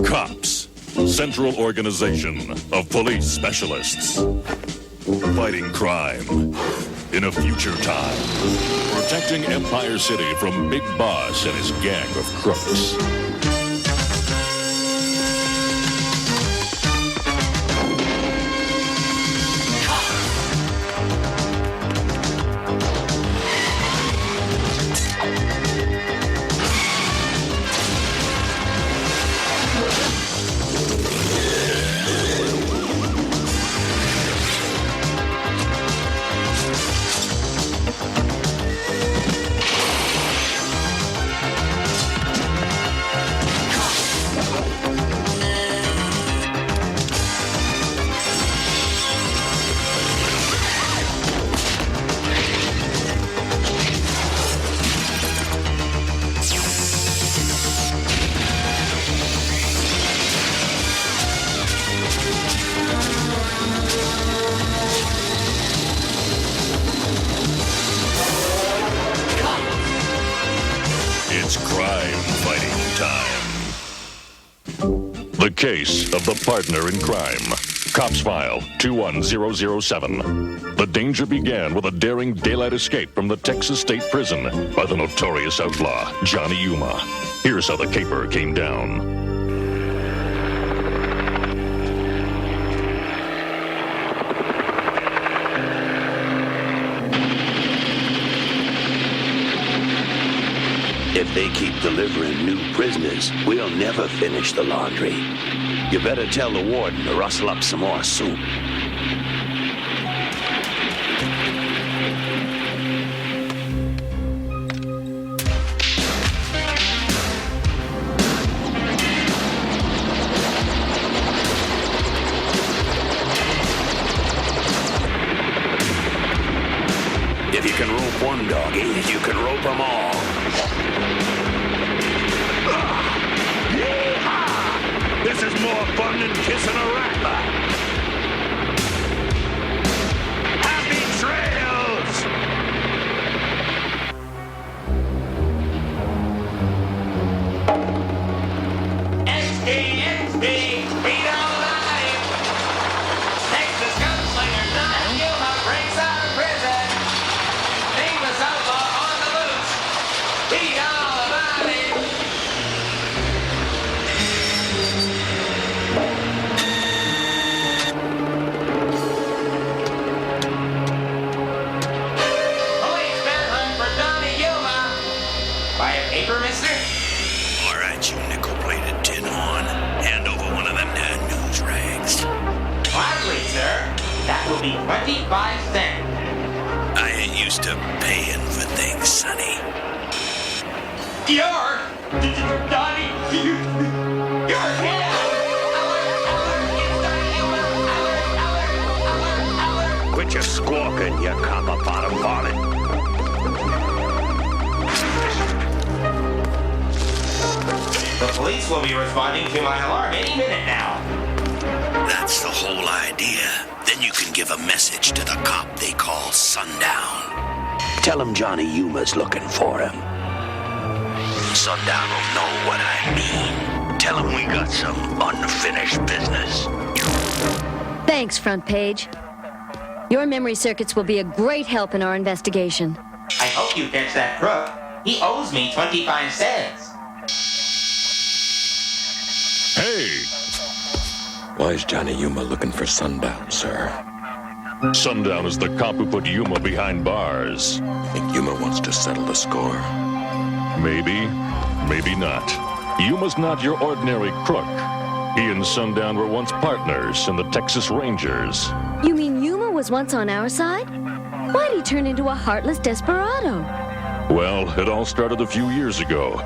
Cops, central organization of police specialists. Fighting crime in a future time. Protecting Empire City from Big Boss and his gang of crooks. It's crime fighting time. The case of the partner in crime. Cops File 21007. The danger began with a daring daylight escape from the Texas State Prison by the notorious outlaw, Johnny Yuma. Here's how the caper came down. If they keep delivering new prisoners, we'll never finish the laundry. You better tell the warden to rustle up some more soup. If you can rope one doggy, you can rope them all. This is more fun than kissing a rattler. Happy trails! XP, beat all alive! Texas gunslinger Johnny Yuma breaks out of prison. Famous outlaw on the loose. Beat all about it! Paper, mister? All right, you nickel-plated tin horn. Hand over one of them damn news rags. Gladly, sir. That will be 25 cents. I ain't used to paying for things, sonny. You're... Donnie, you're hit! Quit your squawking, you copper bottom varlet. The police will be responding to my alarm any minute now. That's the whole idea. Then you can give a message to the cop they call Sundown. Tell him Johnny Yuma's looking for him. Sundown will know what I mean. Tell him we got some unfinished business. Thanks, Front Page. Your memory circuits will be a great help in our investigation. I hope you catch that crook. He owes me 25 cents. Hey! Why is Johnny Yuma looking for Sundown, sir? Sundown is the cop who put Yuma behind bars. You think Yuma wants to settle the score? Maybe, maybe not. Yuma's not your ordinary crook. He and Sundown were once partners in the Texas Rangers. You mean Yuma was once on our side? Why'd he turn into a heartless desperado? Well, it all started a few years ago.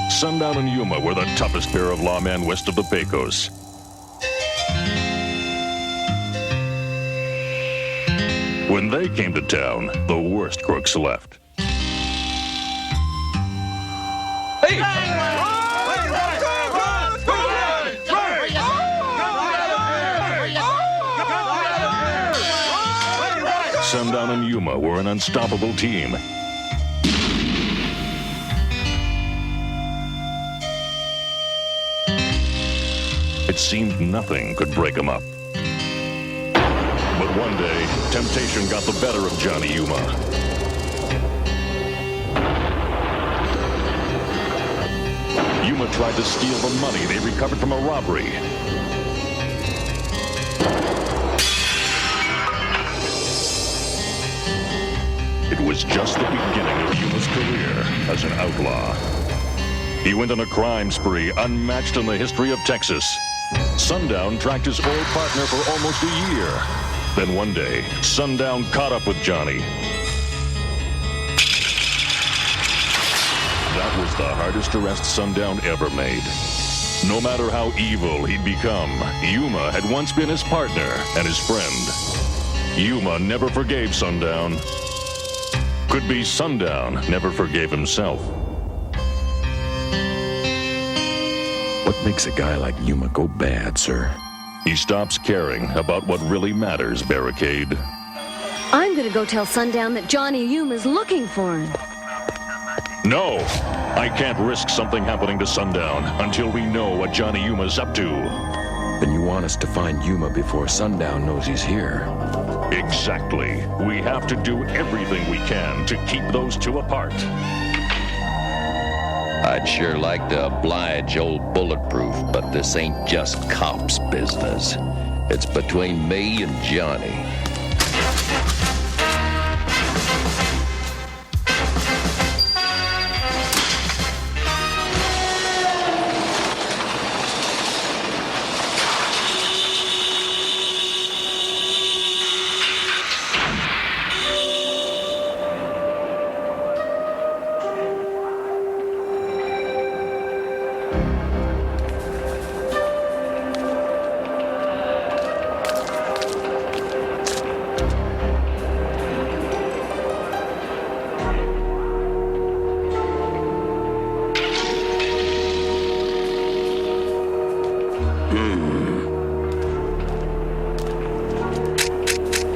Sundown and Yuma were the toughest pair of lawmen west of the Pecos. When they came to town, the worst crooks left. Hey! Sundown and Yuma were an unstoppable team. it seemed nothing could break him up. But one day, temptation got the better of Johnny Yuma. Yuma tried to steal the money they recovered from a robbery. It was just the beginning of Yuma's career as an outlaw. He went on a crime spree unmatched in the history of Texas. Sundown tracked his old partner for almost a year. Then one day, Sundown caught up with Johnny. That was the hardest arrest Sundown ever made. No matter how evil he'd become, Yuma had once been his partner and his friend. Yuma never forgave Sundown. Could be Sundown never forgave himself. What makes a guy like Yuma go bad, sir? He stops caring about what really matters, Barricade. I'm gonna go tell Sundown that Johnny Yuma's looking for him. No! I can't risk something happening to Sundown until we know what Johnny Yuma's up to. Then you want us to find Yuma before Sundown knows he's here. Exactly. We have to do everything we can to keep those two apart. I'd sure like to oblige old Bulletproof, but this ain't just cops' business. It's between me and Johnny.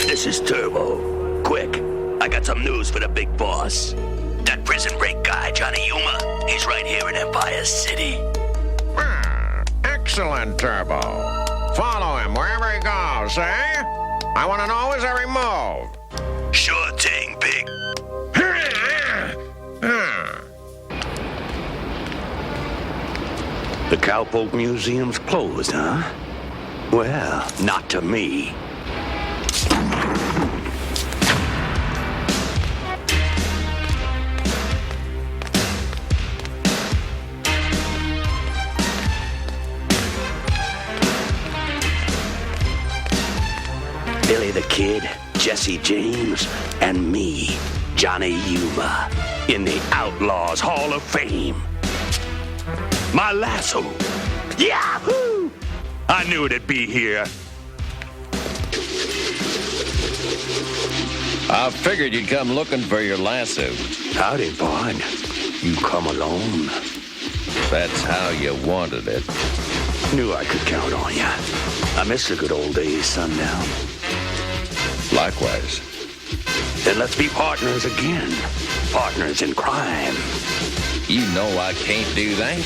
This is Turbo. Quick, I got some news for the big boss. That prison break guy, Johnny Yuma, he's right here in Empire City. Excellent, Turbo. Follow him wherever he goes, eh? I want to know his every move. Sure thing, Big. The Cowpoke Museum's closed, huh? Well, not to me. Billy the Kid, Jesse James, and me, Johnny Yuma, in the Outlaws Hall of Fame. My lasso. Yahoo! I knew it'd be here. I figured you'd come looking for your lasso. Howdy, Pard. You come alone. That's how you wanted it. Knew I could count on ya. I miss the good old days, Sundown. Likewise. Then let's be partners again. Partners in crime. You know I can't do that.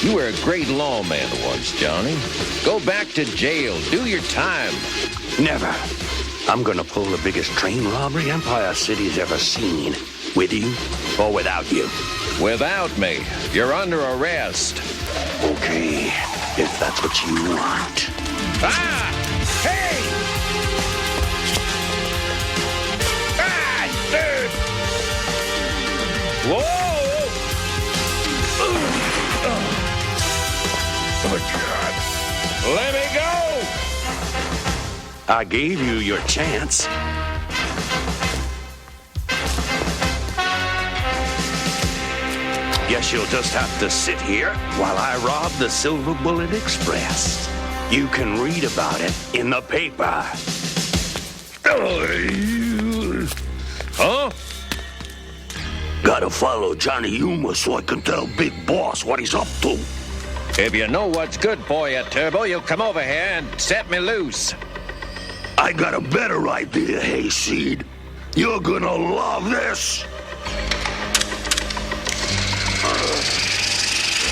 You were a great lawman once, Johnny. Go back to jail. Do your time. Never. I'm gonna pull the biggest train robbery Empire City's ever seen. With you or without you. Without me. You're under arrest. Okay, if that's what you want. Ah! Hey! Ah, dude! Whoa! Oh, God. Let me go! I gave you your chance. Guess you'll just have to sit here while I rob the Silver Bullet Express. You can read about it in the paper. Huh? Gotta follow Johnny Yuma so I can tell Big Boss what he's up to. If you know what's good for you, Turbo, you'll come over here and set me loose. I got a better idea, Hayseed. You're gonna love this.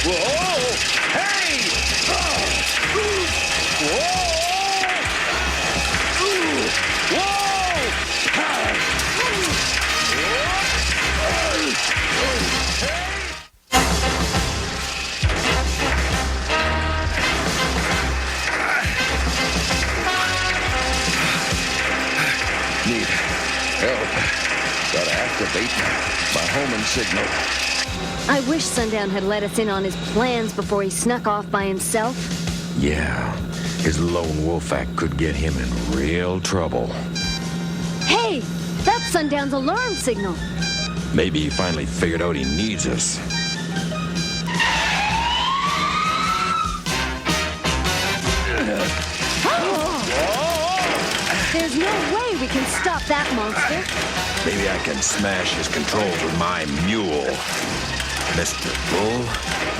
Whoa! Hey! signal. I wish Sundown had let us in on his plans before he snuck off by himself. Yeah, his lone wolf act could get him in real trouble. Hey, that's Sundown's alarm signal. Maybe he finally figured out he needs us. There's no way we can stop that monster. Maybe I can smash his controls with my mule. Mr. Bull,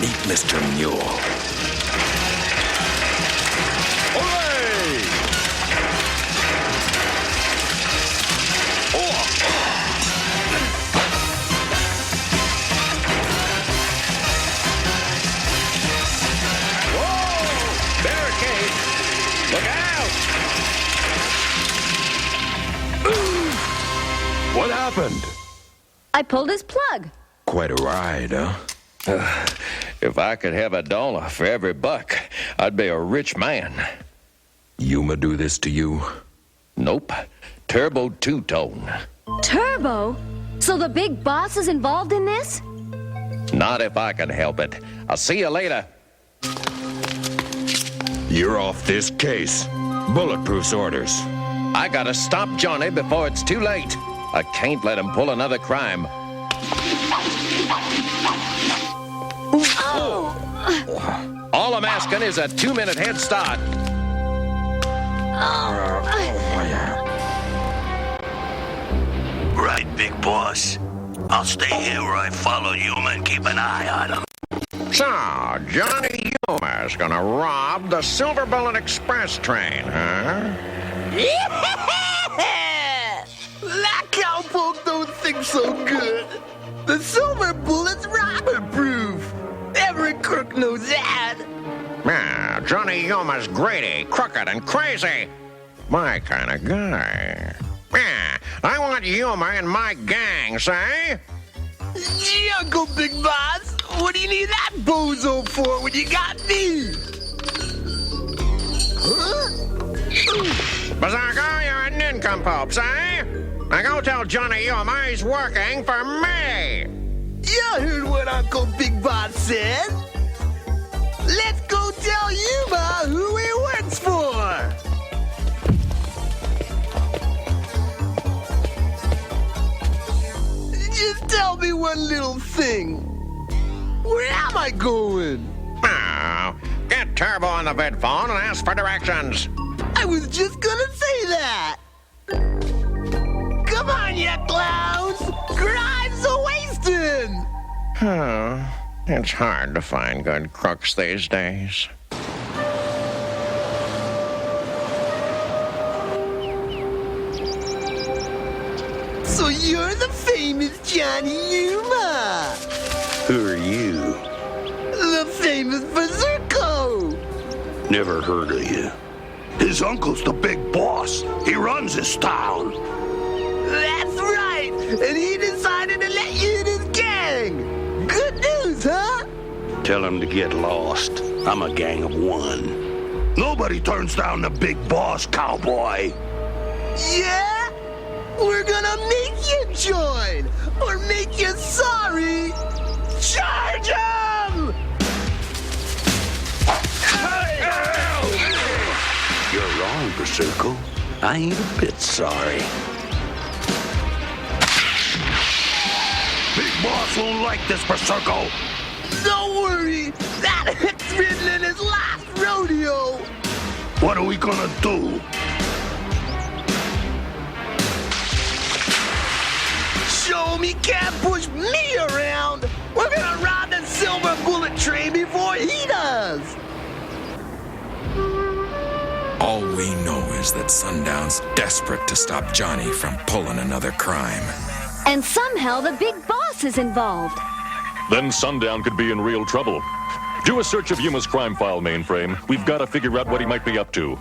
meet Mr. Mule. Hooray! Whoa! Barricade! Look out! What happened? I pulled his plug. Quite a ride, huh? If I could have $1 for every buck, I'd be a rich man. Yuma do this to you? Nope. Turbo two-tone. Turbo? So the big boss is involved in this? Not if I can help it. I'll see you later. You're off this case. Bulletproof's orders. I gotta stop Johnny before it's too late. I can't let him pull another crime. All I'm asking is a 2-minute head start. Right, big boss. I'll stay here where I follow Yuma and keep an eye on him. So, Johnny Yuma's gonna rob the Silver Bullet Express train, huh? That cowpoke don't think so good. The Silver Bullet's robber-proof. Every crook knows that. Yeah, Johnny Yuma's greedy, crooked, and crazy. My kind of guy. Yeah, I want Yuma in my gang, say? Gee, Uncle Big Boss, what do you need that bozo for when you got me? Huh? Bazarko, you're a nincompoop, say? Now go tell Johnny Yuma he's working for me. You heard what Uncle Big Boss said. Let's go tell Yuma who he works for. Just tell me one little thing. Where am I going? Oh, get Turbo on the vidphone and ask for directions. I was just gonna say that. Come on, you clowns! Crime's a-wasting! Oh, it's hard to find good crooks these days. So you're the famous Johnny Yuma! Who are you? The famous Berserko! Never heard of you. His uncle's the big boss. He runs this town. That's right! And he decided to let you in his gang! Good news, huh? Tell him to get lost. I'm a gang of one. Nobody turns down the big boss, cowboy. Yeah? We're gonna make you join! Or make you sorry! Charge him! You're wrong, Berserko. I ain't a bit sorry. Big boss won't like this, Berserko. Don't worry! That hick's Riddlin his last rodeo! What are we gonna do? Show me can't push me around! We're gonna rob the Silver Bullet train before he does! All we know is that Sundown's desperate to stop Johnny from pulling another crime. And somehow the big boss is involved. Then Sundown could be in real trouble. Do a search of Yuma's crime file mainframe. We've got to figure out what he might be up to.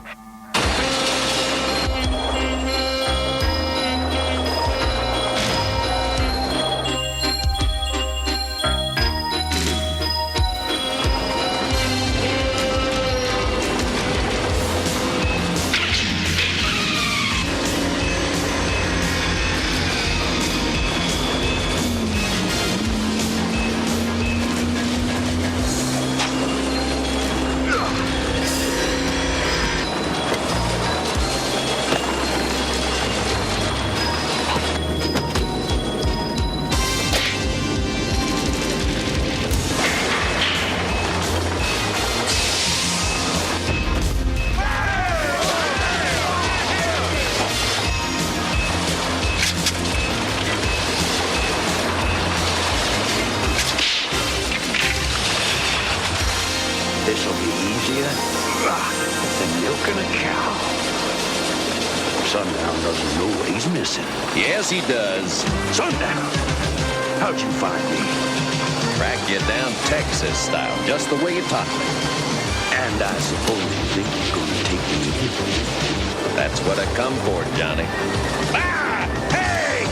This'll be easier than milking a cow. Sundown doesn't know what he's missing. Yes, he does. Sundown, how'd you find me? Track you down Texas style, just the way you taught me. And I suppose you think you're gonna take me in? That's what I come for, Johnny. Ah! Hey!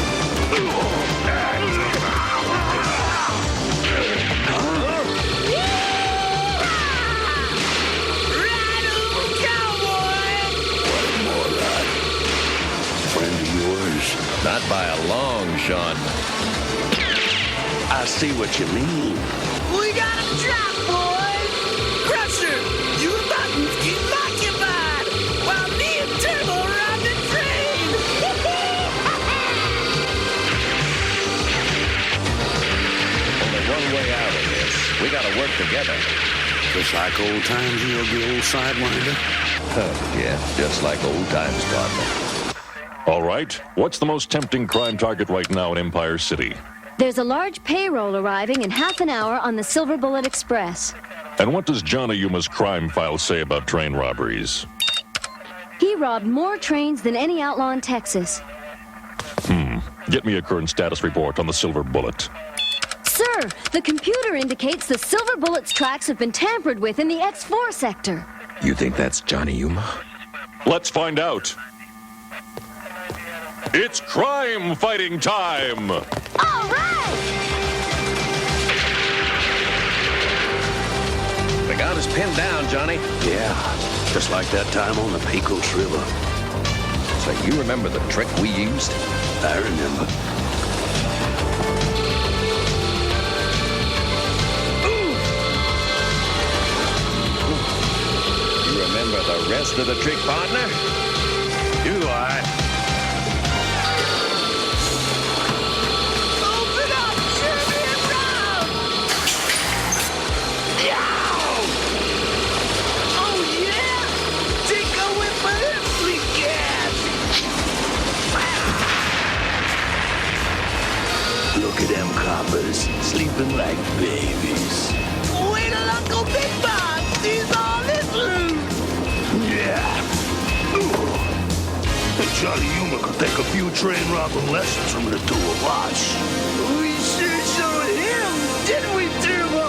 Friend of yours? Not by a long shot. I see what you mean. We got a trap, boys! Crusher, you and Buttons keep occupied while me and Turbo run the train! Only one way out of this. We gotta work together. Just like old times, you ugly old sidewinder. Yeah, just like old times, Pardner. All right, what's the most tempting crime target right now in Empire City? There's a large payroll arriving in half an hour on the Silver Bullet Express. And what does Johnny Yuma's crime file say about train robberies? He robbed more trains than any outlaw in Texas. Get me a current status report on the Silver Bullet. Sir, the computer indicates the Silver Bullet's tracks have been tampered with in the X4 sector. You think that's Johnny Yuma? Let's find out. It's crime fighting time! All right! They got us pinned down, Johnny. Yeah, just like that time on the Pecos River. So you remember the trick we used? I remember. You remember the rest of the trick, partner? Do I? Open up, Jimmy and Rob! Oh, yeah? Take a whiff of that sweet gas! Look at them coppers, sleeping like babies. Wait till Uncle Big Bob sees all this loot! Yeah. Johnny Yuma could take a few train robbing lessons from the two of us. We sure showed him, didn't we, Turbo?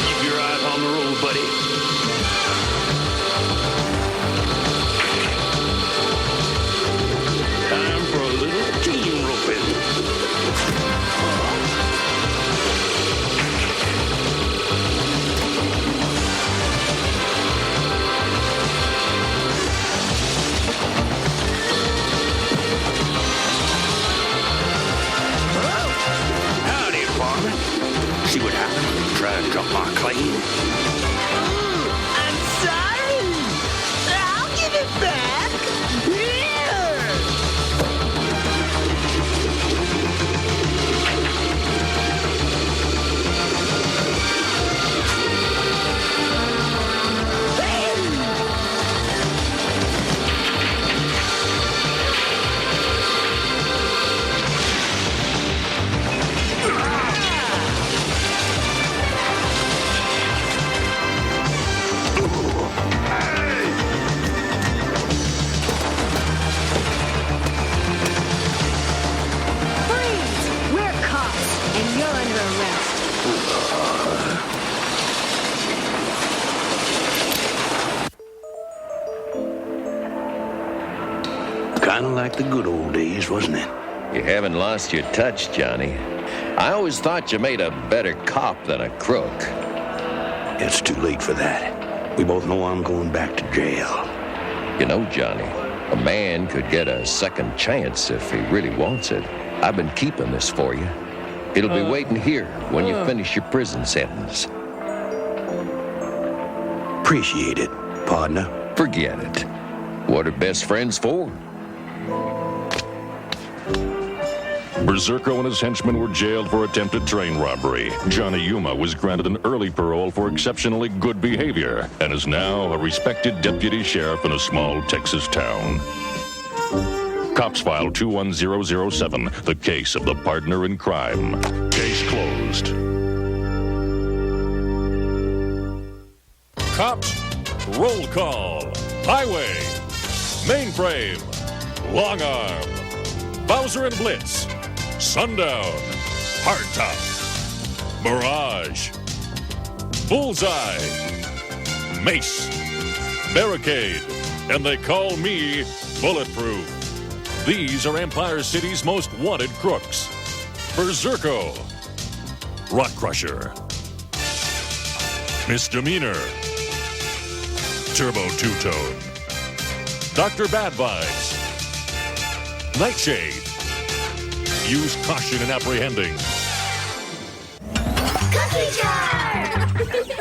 Keep your eyes on the road, buddy. Time for a little team roping. Howdy, partner. See what happened when you try and jump my claim? I'm sorry. I'll give it back. Here. Freeze! We're cops, and you're under arrest. Kind of like the good old days, wasn't it? You haven't lost your touch, Johnny. I always thought you made a better cop than a crook. It's too late for that. We both know I'm going back to jail. You know, Johnny, a man could get a second chance if he really wants it. I've been keeping this for you. It'll be waiting here when you finish your prison sentence. Appreciate it, partner. Forget it. What are best friends for? Berserko and his henchmen were jailed for attempted train robbery. Johnny Yuma was granted an early parole for exceptionally good behavior and is now a respected deputy sheriff in a small Texas town. Cops File 21007, the case of the Pardner in crime. Case closed. Cops, roll call. Highway, Mainframe, Long Arm, Bowser and Blitz, Sundown, Hardtop, Mirage, Bullseye, Mace, Barricade, and they call me Bulletproof. These are Empire City's most wanted crooks. Berserko, Rock Crusher, Misdemeanor, Turbo Two-Tone, Dr. Bad Vibes, Nightshade. Use caution in apprehending. Cookie jar!